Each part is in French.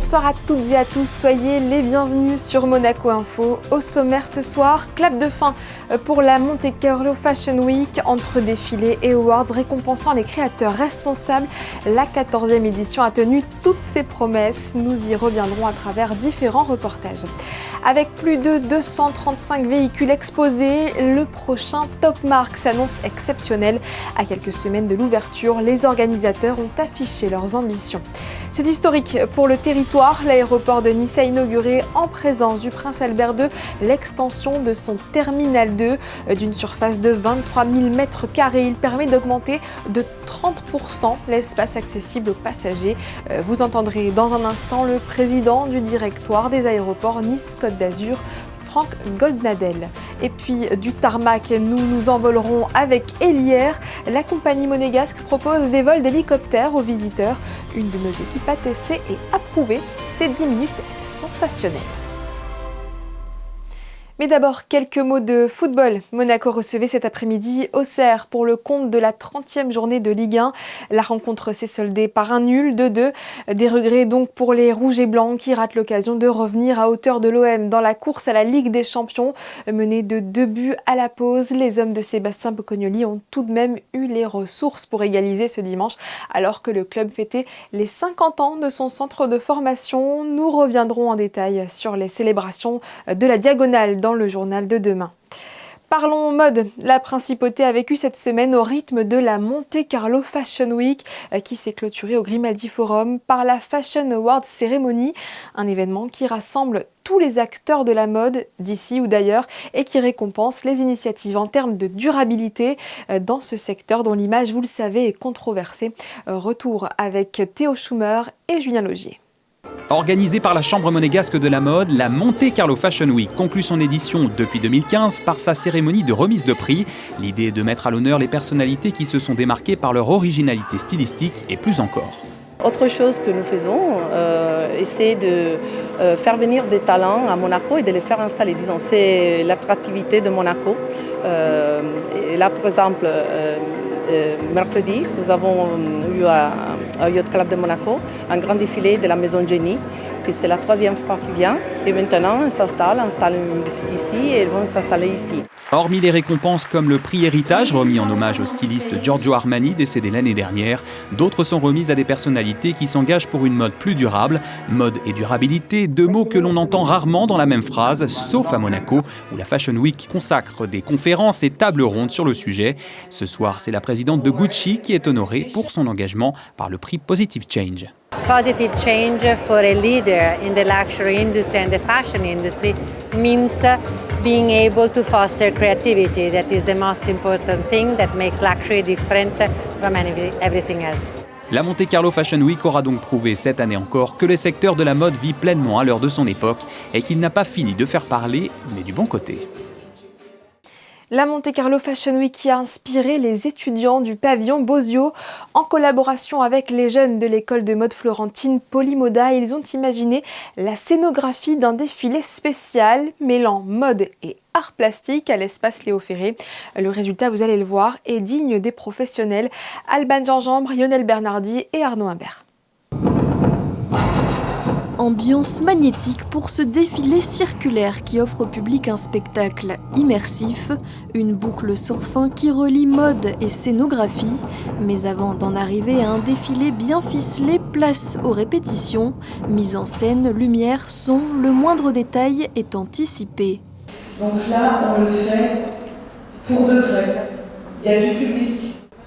Bonsoir à toutes et à tous, soyez les bienvenus sur Monaco Info. Au sommaire ce soir, clap de fin pour la Monte Carlo Fashion Week. Entre défilés et awards récompensant les créateurs responsables, la 14e édition a tenu toutes ses promesses. Nous y reviendrons à travers différents reportages. Avec plus de 235 véhicules exposés, le prochain Top Marque s'annonce exceptionnel. À quelques semaines de l'ouverture, les organisateurs ont affiché leurs ambitions. C'est historique pour le territoire. L'aéroport de Nice a inauguré en présence du prince Albert II l'extension de son terminal 2 d'une surface de 23 000 m². Il permet d'augmenter de 30% l'espace accessible aux passagers. Vous entendrez dans un instant le président du directoire des aéroports Nice-Côte d'Azur, Franck Goldnadel. Et puis du tarmac, nous nous envolerons avec Elière. La compagnie monégasque propose des vols d'hélicoptères aux visiteurs. Une de nos équipes a testé et approuvé ces 10 minutes sensationnelles. Mais d'abord, quelques mots de football. Monaco recevait cet après-midi Auxerre pour le compte de la 30e journée de Ligue 1. La rencontre s'est soldée par un nul, 2-2. Des regrets donc pour les Rouges et Blancs qui ratent l'occasion de revenir à hauteur de l'OM dans la course à la Ligue des Champions. Menés de 2 buts à la pause, les hommes de Sébastien Bocconioli ont tout de même eu les ressources pour égaliser ce dimanche alors que le club fêtait les 50 ans de son centre de formation. Nous reviendrons en détail sur les célébrations de la Diagonale dans le journal de demain. Parlons mode. La principauté a vécu cette semaine au rythme de la Monte Carlo Fashion Week qui s'est clôturée au Grimaldi Forum par la Fashion Awards Ceremony, un événement qui rassemble tous les acteurs de la mode d'ici ou d'ailleurs et qui récompense les initiatives en termes de durabilité dans ce secteur dont l'image, vous le savez, est controversée. Retour avec Théo Schumer et Julien Logier. Organisée par la Chambre monégasque de la mode, la Monte Carlo Fashion Week conclut son édition depuis 2015 par sa cérémonie de remise de prix. L'idée est de mettre à l'honneur les personnalités qui se sont démarquées par leur originalité stylistique et plus encore. Autre chose que nous faisons, c'est de faire venir des talents à Monaco et de les faire installer. Disons, c'est l'attractivité de Monaco. Et là, par exemple, mercredi, nous avons eu au Yacht Club de Monaco un grand défilé de la maison Jenny, que c'est la 3e fois qu'il vient. Et maintenant, ils installe une boutique ici et ils vont s'installer ici. Hormis les récompenses comme le prix Héritage, remis en hommage au styliste Giorgio Armani, décédé l'année dernière, d'autres sont remises à des personnalités qui s'engagent pour une mode plus durable. Mode et durabilité, 2 mots que l'on entend rarement dans la même phrase, sauf à Monaco, où la Fashion Week consacre des conférences et tables rondes sur le sujet. Ce soir, c'est la présidente de Gucci qui est honorée pour son engagement par le prix Positive Change. Positive change for a leader in the luxury industry and the fashion industry means being able to foster creativity. That is the most important thing that makes luxury different from everything else. La Monte Carlo Fashion Week aura donc prouvé cette année encore que le secteur de la mode vit pleinement à l'heure de son époque et qu'il n'a pas fini de faire parler, mais du bon côté. La Monte Carlo Fashion Week qui a inspiré les étudiants du pavillon Bosio. En collaboration avec les jeunes de l'école de mode florentine Polymoda, ils ont imaginé la scénographie d'un défilé spécial mêlant mode et art plastique à l'espace Léo Ferré. Le résultat, vous allez le voir, est digne des professionnels Alban Gingembre, Lionel Bernardi et Arnaud Imbert. Ambiance magnétique pour ce défilé circulaire qui offre au public un spectacle immersif, une boucle sans fin qui relie mode et scénographie. Mais avant d'en arriver à un défilé bien ficelé, place aux répétitions. Mise en scène, lumière, son, le moindre détail est anticipé. Donc là, on le fait pour de vrai. Il y a du public.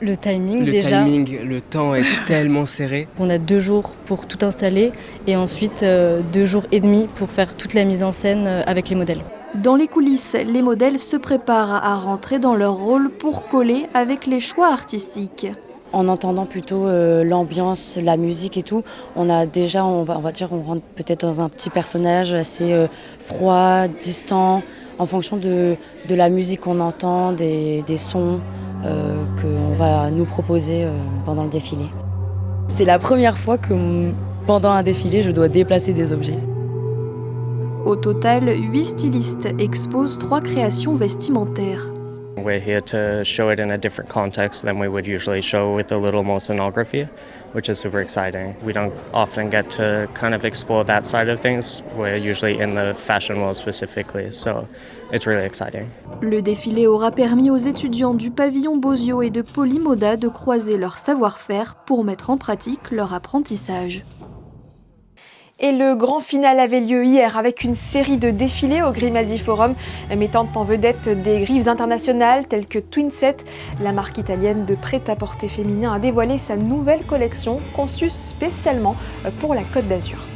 Le timing, le temps est tellement serré. On a 2 jours pour tout installer et ensuite 2 jours et demi pour faire toute la mise en scène avec les modèles. Dans les coulisses, les modèles se préparent à rentrer dans leur rôle pour coller avec les choix artistiques. En entendant plutôt l'ambiance, la musique et tout, on a déjà, on va dire, on rentre peut-être dans un petit personnage assez froid, distant, en fonction de la musique qu'on entend, des sons qu'on va nous proposer pendant le défilé. C'est la première fois que pendant un défilé, je dois déplacer des objets. Au total, 8 stylistes exposent 3 créations vestimentaires. We're here to show it in a different context than we would usually show with a little more scenography, which is super exciting. We don't often get to kind of explore that side of things. We're usually in the fashion world specifically, so it's really exciting. Le défilé aura permis aux étudiants du pavillon Bozio et de Polymoda de croiser leur savoir-faire pour mettre en pratique leur apprentissage. Et le grand final avait lieu hier avec une série de défilés au Grimaldi Forum, mettant en vedette des griffes internationales telles que Twinset. La marque italienne de prêt-à-porter féminin a dévoilé sa nouvelle collection conçue spécialement pour la Côte d'Azur.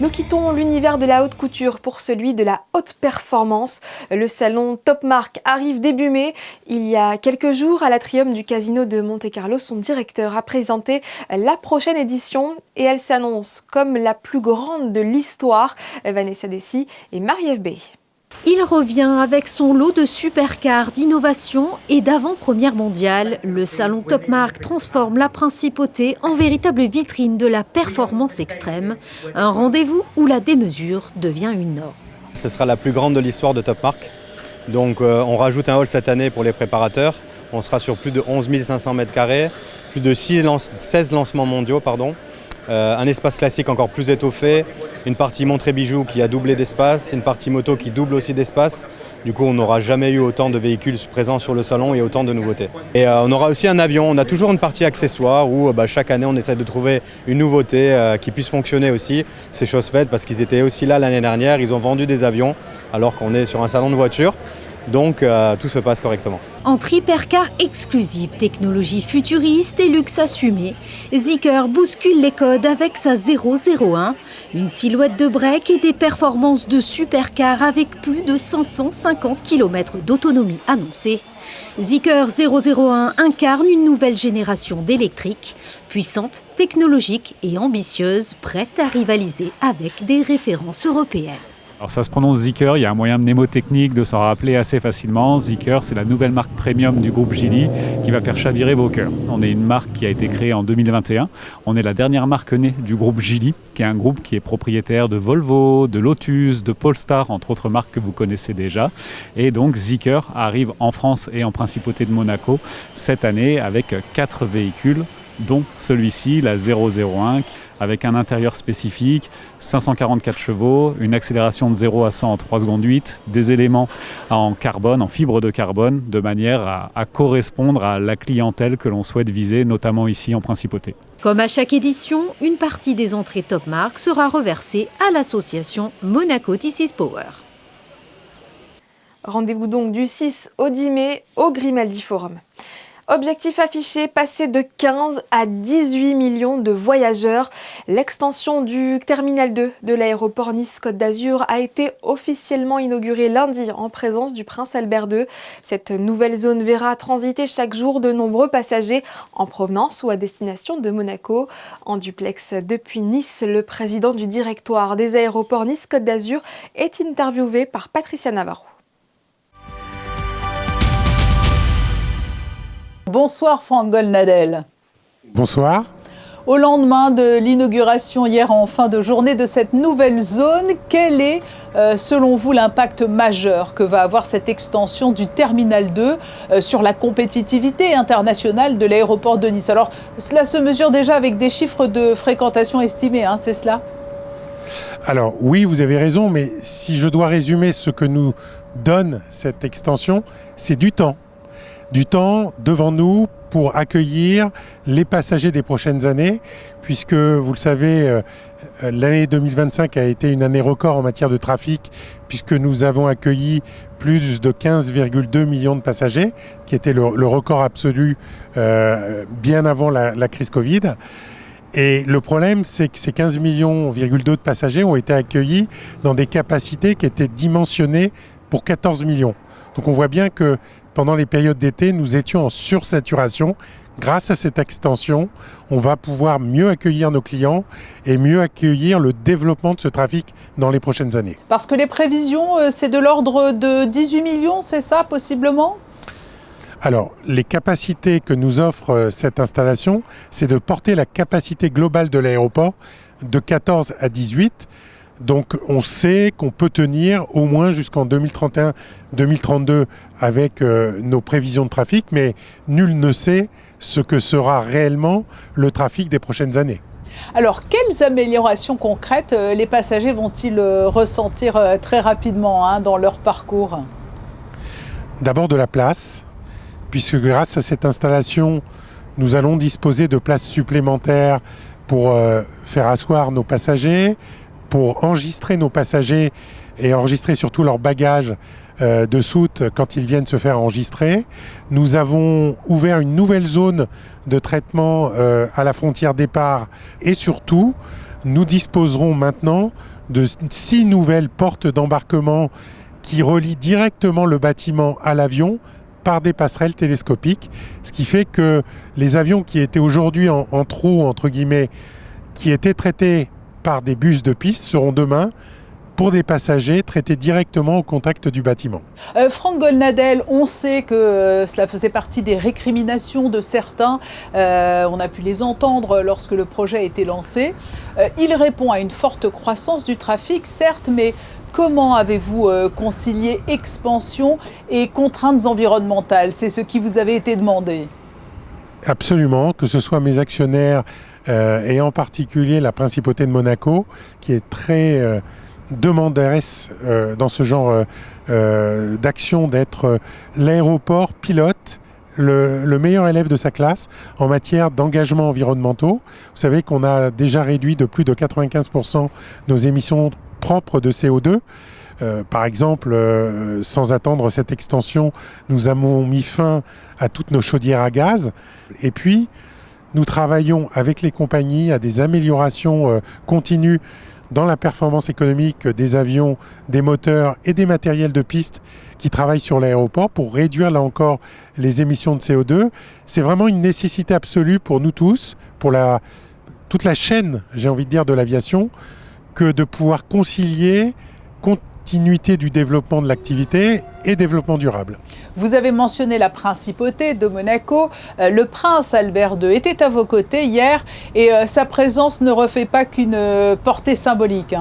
Nous quittons l'univers de la haute couture pour celui de la haute performance. Le salon Top Marque arrive début mai. Il y a quelques jours, à l'Atrium du Casino de Monte-Carlo, son directeur a présenté la prochaine édition et elle s'annonce comme la plus grande de l'histoire. Vanessa Dessy et Marie-Ève Bey. Il revient avec son lot de supercars, d'innovation et d'avant-première mondiale. Le salon Top Marque transforme la principauté en véritable vitrine de la performance extrême. Un rendez-vous où la démesure devient une norme. Ce sera la plus grande de l'histoire de Top Marque. Donc on rajoute un hall cette année pour les préparateurs. On sera sur plus de 11 500 m², plus de 16 lancements mondiaux. Un espace classique encore plus étoffé, une partie montre et bijoux qui a doublé d'espace, une partie moto qui double aussi d'espace. Du coup, on n'aura jamais eu autant de véhicules présents sur le salon et autant de nouveautés. Et on aura aussi un avion, on a toujours une partie accessoire où chaque année on essaie de trouver une nouveauté qui puisse fonctionner aussi. C'est chose faite parce qu'ils étaient aussi là l'année dernière, ils ont vendu des avions alors qu'on est sur un salon de voiture. Donc tout se passe correctement. Entre hypercars exclusifs, technologie futuriste et luxe assumé, Zeekr bouscule les codes avec sa 001, une silhouette de break et des performances de supercar avec plus de 550 km d'autonomie annoncée. Zeekr 001 incarne une nouvelle génération d'électriques, puissante, technologique et ambitieuse, prête à rivaliser avec des références européennes. Alors ça se prononce Zeekr, il y a un moyen mnémotechnique de s'en rappeler assez facilement. Zeekr, c'est la nouvelle marque premium du groupe Geely qui va faire chavirer vos cœurs. On est une marque qui a été créée en 2021. On est la dernière marque née du groupe Geely, qui est un groupe qui est propriétaire de Volvo, de Lotus, de Polestar, entre autres marques que vous connaissez déjà. Et donc Zeekr arrive en France et en Principauté de Monaco cette année avec 4 véhicules, dont celui-ci, la 001, avec un intérieur spécifique, 544 chevaux, une accélération de 0 à 100 en 3 secondes 8, des éléments en carbone, en fibre de carbone, de manière à correspondre à la clientèle que l'on souhaite viser, notamment ici en Principauté. Comme à chaque édition, une partie des entrées Top Marque sera reversée à l'association Monaco This is Power. Rendez-vous donc du 6 au 10 mai au Grimaldi Forum. Objectif affiché, passer de 15 à 18 millions de voyageurs. L'extension du Terminal 2 de l'aéroport Nice-Côte d'Azur a été officiellement inaugurée lundi en présence du prince Albert II. Cette nouvelle zone verra transiter chaque jour de nombreux passagers en provenance ou à destination de Monaco. En duplex depuis Nice, le président du directoire des aéroports Nice-Côte d'Azur est interviewé par Patricia Navarro. Bonsoir Franck Golnadel. Bonsoir. Au lendemain de l'inauguration hier en fin de journée de cette nouvelle zone, quel est selon vous l'impact majeur que va avoir cette extension du Terminal 2 sur la compétitivité internationale de l'aéroport de Nice? Alors cela se mesure déjà avec des chiffres de fréquentation estimés, c'est cela? Alors oui, vous avez raison, mais si je dois résumer ce que nous donne cette extension, c'est du temps. Du temps devant nous pour accueillir les passagers des prochaines années, puisque vous le savez, l'année 2025 a été une année record en matière de trafic, puisque nous avons accueilli plus de 15,2 millions de passagers, qui était le record absolu bien avant la crise Covid. Et le problème, c'est que ces 15,2 millions de passagers ont été accueillis dans des capacités qui étaient dimensionnées pour 14 millions. Donc on voit bien que pendant les périodes d'été, nous étions en sursaturation. Grâce à cette extension, on va pouvoir mieux accueillir nos clients et mieux accueillir le développement de ce trafic dans les prochaines années. Parce que les prévisions, c'est de l'ordre de 18 millions, c'est ça, possiblement ? Alors, les capacités que nous offre cette installation, c'est de porter la capacité globale de l'aéroport de 14 à 18. Donc on sait qu'on peut tenir au moins jusqu'en 2031-2032 avec nos prévisions de trafic, mais nul ne sait ce que sera réellement le trafic des prochaines années. Alors, quelles améliorations concrètes les passagers vont-ils ressentir très rapidement dans leur parcours ? D'abord de la place, puisque grâce à cette installation, nous allons disposer de places supplémentaires pour faire asseoir nos passagers, pour enregistrer nos passagers et enregistrer surtout leurs bagages de soute quand ils viennent se faire enregistrer. Nous avons ouvert une nouvelle zone de traitement à la frontière départ et surtout, nous disposerons maintenant de 6 nouvelles portes d'embarquement qui relient directement le bâtiment à l'avion par des passerelles télescopiques, ce qui fait que les avions qui étaient aujourd'hui en trou, entre guillemets, qui étaient traités par des bus de piste seront demain pour des passagers traités directement au contact du bâtiment. Franck Golnadel, on sait que cela faisait partie des récriminations de certains. On a pu les entendre lorsque le projet a été lancé. Il répond à une forte croissance du trafic, certes, mais comment avez-vous concilié expansion et contraintes environnementales ? C'est ce qui vous avait été demandé. Absolument, que ce soit mes actionnaires et en particulier la Principauté de Monaco, qui est très demanderesse dans ce genre d'action, d'être l'aéroport pilote, le meilleur élève de sa classe en matière d'engagement environnementaux. Vous savez qu'on a déjà réduit de plus de 95% nos émissions propres de CO2. Par exemple, sans attendre cette extension, nous avons mis fin à toutes nos chaudières à gaz. Et puis, nous travaillons avec les compagnies à des améliorations continues dans la performance économique des avions, des moteurs et des matériels de piste qui travaillent sur l'aéroport pour réduire là encore les émissions de CO2. C'est vraiment une nécessité absolue pour nous tous, pour toute la chaîne, j'ai envie de dire, de l'aviation, que de pouvoir concilier continuité du développement de l'activité et développement durable. Vous avez mentionné la principauté de Monaco. Le prince Albert II était à vos côtés hier et sa présence ne refait pas qu'une portée symbolique.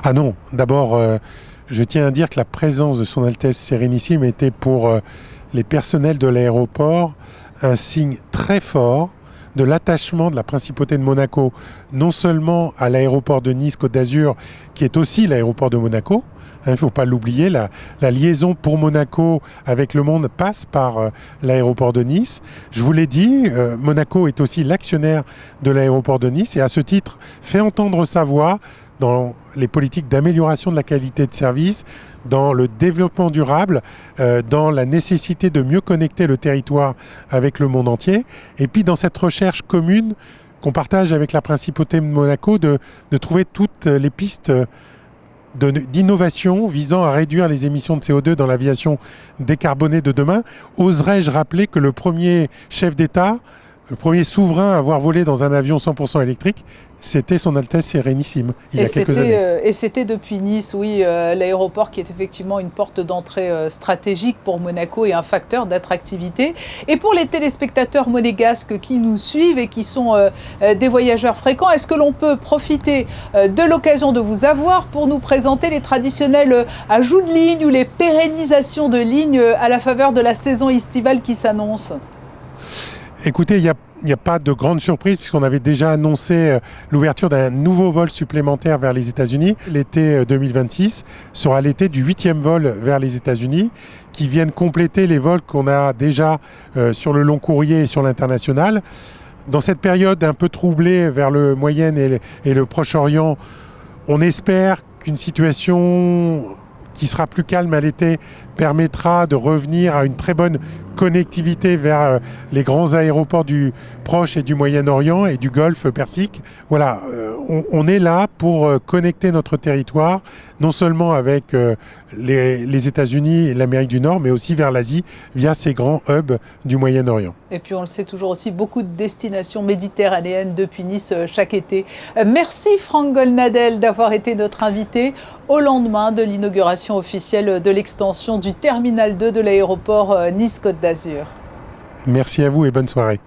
Ah non, d'abord, je tiens à dire que la présence de son Altesse Sérénissime était pour les personnels de l'aéroport un signe très fort de l'attachement de la Principauté de Monaco, non seulement à l'aéroport de Nice-Côte d'Azur, qui est aussi l'aéroport de Monaco. Il ne faut pas l'oublier, la liaison pour Monaco avec le monde passe par l'aéroport de Nice. Je vous l'ai dit, Monaco est aussi l'actionnaire de l'aéroport de Nice et à ce titre fait entendre sa voix dans les politiques d'amélioration de la qualité de service, dans le développement durable, dans la nécessité de mieux connecter le territoire avec le monde entier, et puis dans cette recherche commune qu'on partage avec la Principauté de Monaco de trouver toutes les pistes d'innovation visant à réduire les émissions de CO2 dans l'aviation décarbonée de demain. Oserais-je rappeler que le premier chef d'État, le premier souverain à avoir volé dans un avion 100% électrique, c'était son Altesse Sérénissime, il y a quelques années. Et c'était depuis Nice, oui, l'aéroport qui est effectivement une porte d'entrée stratégique pour Monaco et un facteur d'attractivité. Et pour les téléspectateurs monégasques qui nous suivent et qui sont des voyageurs fréquents, est-ce que l'on peut profiter de l'occasion de vous avoir pour nous présenter les traditionnels ajouts de lignes ou les pérennisations de lignes à la faveur de la saison estivale qui s'annonce ? Écoutez, il n'y a pas de grande surprise puisqu'on avait déjà annoncé l'ouverture d'un nouveau vol supplémentaire vers les États-Unis. L'été 2026 sera l'été du 8e vol vers les États-Unis qui viennent compléter les vols qu'on a déjà sur le long courrier et sur l'international. Dans cette période un peu troublée vers le Moyen et le Proche-Orient, on espère qu'une situation qui sera plus calme à l'été permettra de revenir à une très bonne connectivité vers les grands aéroports du Proche et du Moyen-Orient et du Golfe Persique. Voilà, on est là pour connecter notre territoire, non seulement avec les États-Unis et l'Amérique du Nord, mais aussi vers l'Asie via ces grands hubs du Moyen-Orient. Et puis on le sait toujours aussi, beaucoup de destinations méditerranéennes depuis Nice chaque été. Merci Franck Golnadel d'avoir été notre invité au lendemain de l'inauguration officielle de l'extension du terminal 2 de l'aéroport Nice-Côte d'Azur. Merci à vous et bonne soirée.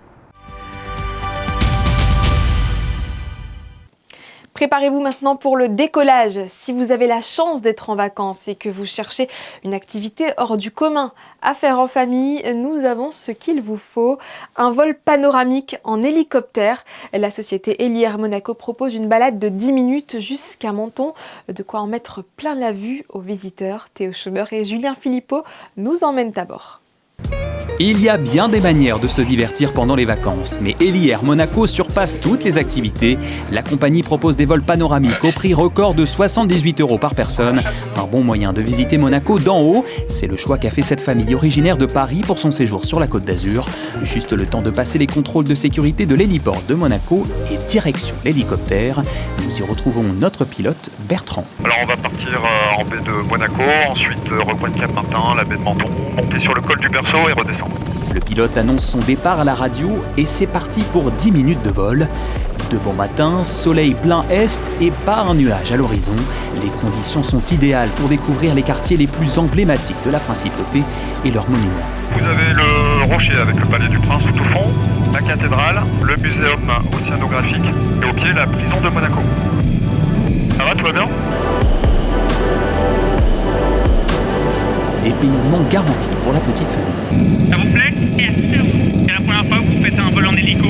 Préparez-vous maintenant pour le décollage. Si vous avez la chance d'être en vacances et que vous cherchez une activité hors du commun à faire en famille, nous avons ce qu'il vous faut. Un vol panoramique en hélicoptère. La société Héli Air Monaco propose une balade de 10 minutes jusqu'à Menton. De quoi en mettre plein la vue aux visiteurs. Théo Schumer et Julien Philippot nous emmènent à bord. Il y a bien des manières de se divertir pendant les vacances, mais Héli Air Monaco surpasse toutes les activités. La compagnie propose des vols panoramiques au prix record de 78 € par personne. Un bon moyen de visiter Monaco d'en haut, c'est le choix qu'a fait cette famille originaire de Paris pour son séjour sur la Côte d'Azur. Juste le temps de passer les contrôles de sécurité de l'héliport de Monaco et direction l'hélicoptère. Nous y retrouvons notre pilote Bertrand. Alors on va partir en baie de Monaco, ensuite recoin de Cap-Martin, la baie de Menton, monter sur le col du Berceau et redescendre. Le pilote annonce son départ à la radio et c'est parti pour 10 minutes de vol. De bon matin, soleil plein est et pas un nuage à l'horizon. Les conditions sont idéales pour découvrir les quartiers les plus emblématiques de la Principauté et leurs monuments. Vous avez le Rocher avec le Palais du Prince tout au fond, la cathédrale, le muséum océanographique et au pied la prison de Monaco. Ça va, tout va bien ? Dépaysement garanti pour la petite famille. Ça vous plaît ? C'est la première fois que vous faites un vol en hélico ?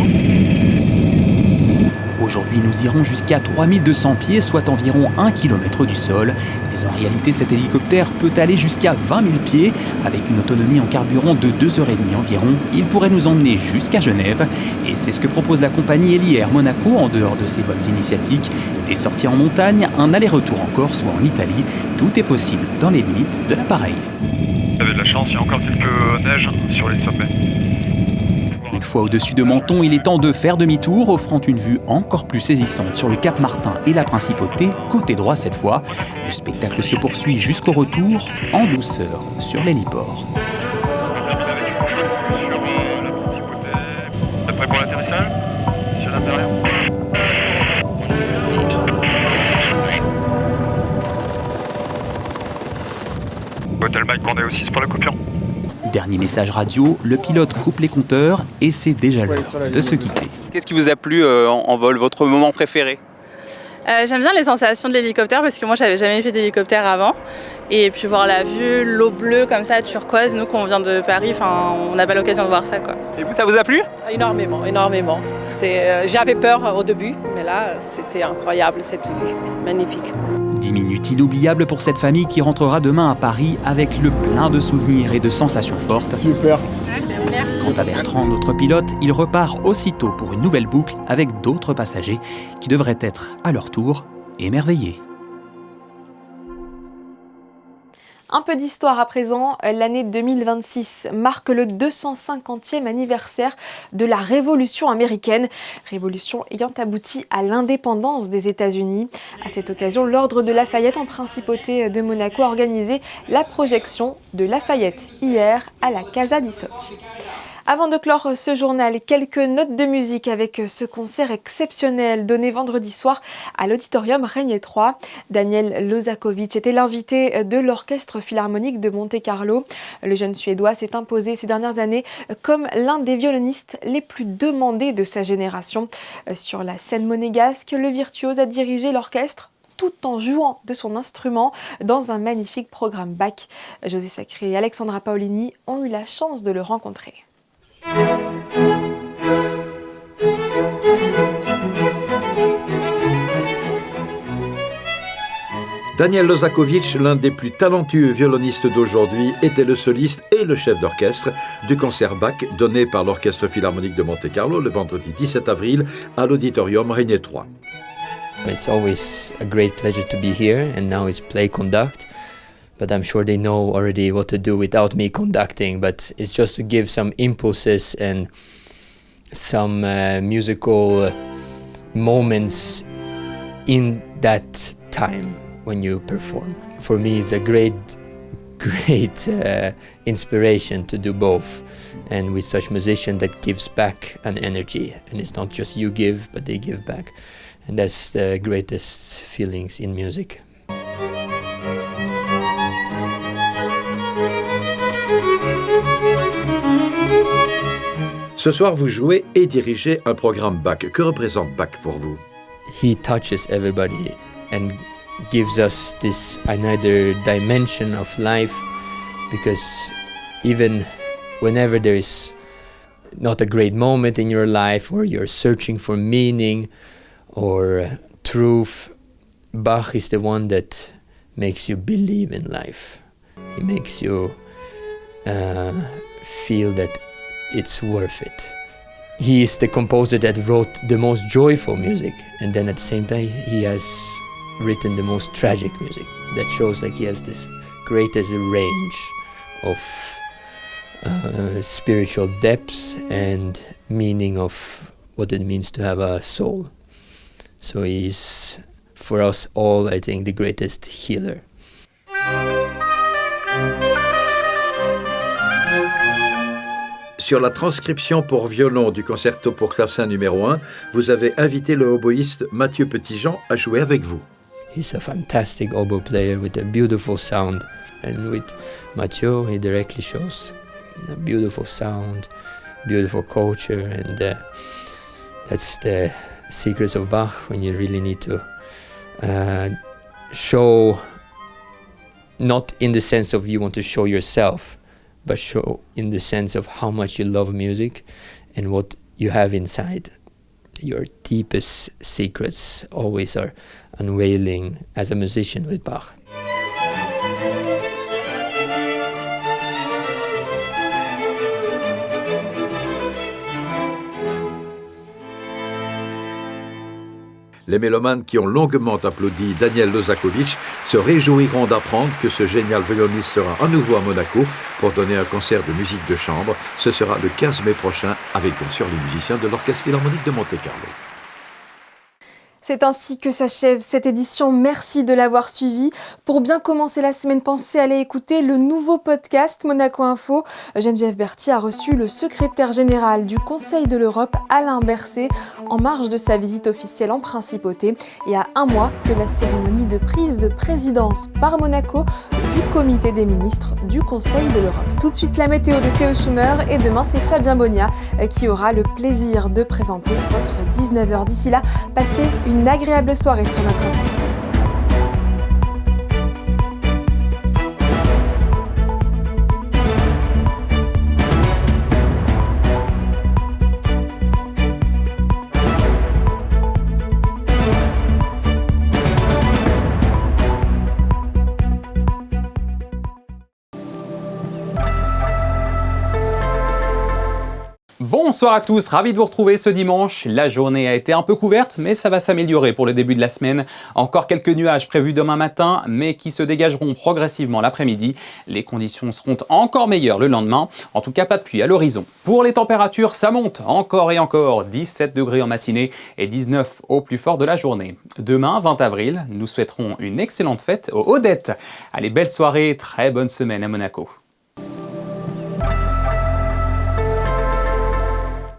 Aujourd'hui, nous irons jusqu'à 3200 pieds, soit environ 1 km du sol. Mais en réalité, cet hélicoptère peut aller jusqu'à 20 000 pieds. Avec une autonomie en carburant de 2h30 environ, il pourrait nous emmener jusqu'à Genève. Et c'est ce que propose la compagnie Héli Air Monaco en dehors de ses vols initiatiques. Des sorties en montagne, un aller-retour en Corse ou en Italie. Tout est possible dans les limites de l'appareil. Vous avez de la chance, il y a encore quelques neiges sur les sommets. Une fois au-dessus de Menton, il est temps de faire demi-tour, offrant une vue encore plus saisissante sur le Cap Martin et la Principauté, côté droit cette fois. Le spectacle se poursuit jusqu'au retour, en douceur, sur l'héliport. Vous êtes prêts pour l'atterrissage, monsieur l'intérieur ? Hôtel Mike Cornet aussi, c'est pour la coupure. Dernier message radio, le pilote coupe les compteurs et c'est déjà l'heure de se quitter. Qu'est-ce qui vous a plu en vol, votre moment préféré ? J'aime bien les sensations de l'hélicoptère parce que moi j'avais jamais fait d'hélicoptère avant. Et puis voir la vue, l'eau bleue comme ça, turquoise, nous quand on vient de Paris, on n'a pas l'occasion de voir ça, quoi. Et vous, ça vous a plu ? Énormément, énormément. J'avais peur au début, mais là c'était incroyable cette vue, magnifique. 10 minutes inoubliables pour cette famille qui rentrera demain à Paris avec le plein de souvenirs et de sensations fortes. Super. Quant à Bertrand, notre pilote, il repart aussitôt pour une nouvelle boucle avec d'autres passagers qui devraient être, à leur tour, émerveillés. Un peu d'histoire à présent, l'année 2026 marque le 250e anniversaire de la Révolution américaine, révolution ayant abouti à l'indépendance des États-Unis. À cette occasion, l'Ordre de Lafayette en Principauté de Monaco a organisé la projection de Lafayette hier à la Casa di Socci. Avant de clore ce journal, quelques notes de musique avec ce concert exceptionnel donné vendredi soir à l'Auditorium Régnier 3. Daniel Lozakovic était l'invité de l'Orchestre Philharmonique de Monte-Carlo. Le jeune Suédois s'est imposé ces dernières années comme l'un des violonistes les plus demandés de sa génération. Sur la scène monégasque, le virtuose a dirigé l'orchestre tout en jouant de son instrument dans un magnifique programme Bach. José Sacré et Alexandra Paolini ont eu la chance de le rencontrer. Daniel Lozakovic, l'un des plus talentueux violonistes d'aujourd'hui, était le soliste et le chef d'orchestre du concert Bach donné par l'Orchestre Philharmonique de Monte-Carlo le vendredi 17 avril à l'Auditorium Régnier 3. It's always a great pleasure to be here and now it's play conduct. But I'm sure they know already what to do without me conducting. But it's just to give some impulses and some musical moments in that time when you perform. For me, it's a great inspiration to do both. And with such musician that gives back an energy. And it's not just you give, but they give back. And that's the greatest feelings in music. Ce soir, vous jouez et dirigez un programme Bach. Que représente Bach pour vous ? he touches everybody and gives us this another dimension of life, because even whenever there is not a great moment in your life or you're searching for meaning or truth, Bach is the one that makes you believe in life. He makes you feel that it's worth it. He is the composer that wrote the most joyful music, and then at the same time he has written the most tragic music. That shows like he has this greatest range of spiritual depths and meaning of what it means to have a soul. So he's, for us all, I think, the greatest healer. Sur la transcription pour violon du concerto pour clavecin numéro 1, vous avez invité le oboïste Mathieu Petitjean à jouer avec vous. He's a fantastic oboe player with a beautiful sound, and with Mathieu he directly shows a beautiful sound, beautiful culture, and that's the secrets of Bach, when you really need to show, not in the sense of you want to show yourself, but show in the sense of how much you love music and what you have inside. Your deepest secrets always are unveiling as a musician with Bach. Les mélomanes qui ont longuement applaudi Daniel Lozakovich se réjouiront d'apprendre que ce génial violoniste sera à nouveau à Monaco pour donner un concert de musique de chambre. Ce sera le 15 mai prochain avec bien sûr les musiciens de l'Orchestre Philharmonique de Monte-Carlo. C'est ainsi que s'achève cette édition. Merci de l'avoir suivi. Pour bien commencer la semaine, pensez à aller écouter le nouveau podcast Monaco Info. Geneviève Berthier a reçu le secrétaire général du Conseil de l'Europe, Alain Berset, en marge de sa visite officielle en principauté et à un mois de la cérémonie de prise de présidence par Monaco du comité des ministres du Conseil de l'Europe. Tout de suite la météo de Théo Schumer et demain c'est Fabien Bonia qui aura le plaisir de présenter votre 19h. D'ici là, passez une agréable soirée sur notre antenne. Bonsoir à tous, ravi de vous retrouver ce dimanche. La journée a été un peu couverte, mais ça va s'améliorer pour le début de la semaine. Encore quelques nuages prévus demain matin, mais qui se dégageront progressivement l'après-midi. Les conditions seront encore meilleures le lendemain. En tout cas, pas de pluie à l'horizon. Pour les températures, ça monte encore et encore. 17 degrés en matinée et 19 au plus fort de la journée. Demain, 20 avril, nous souhaiterons une excellente fête aux Audettes. Allez, belle soirée, très bonne semaine à Monaco.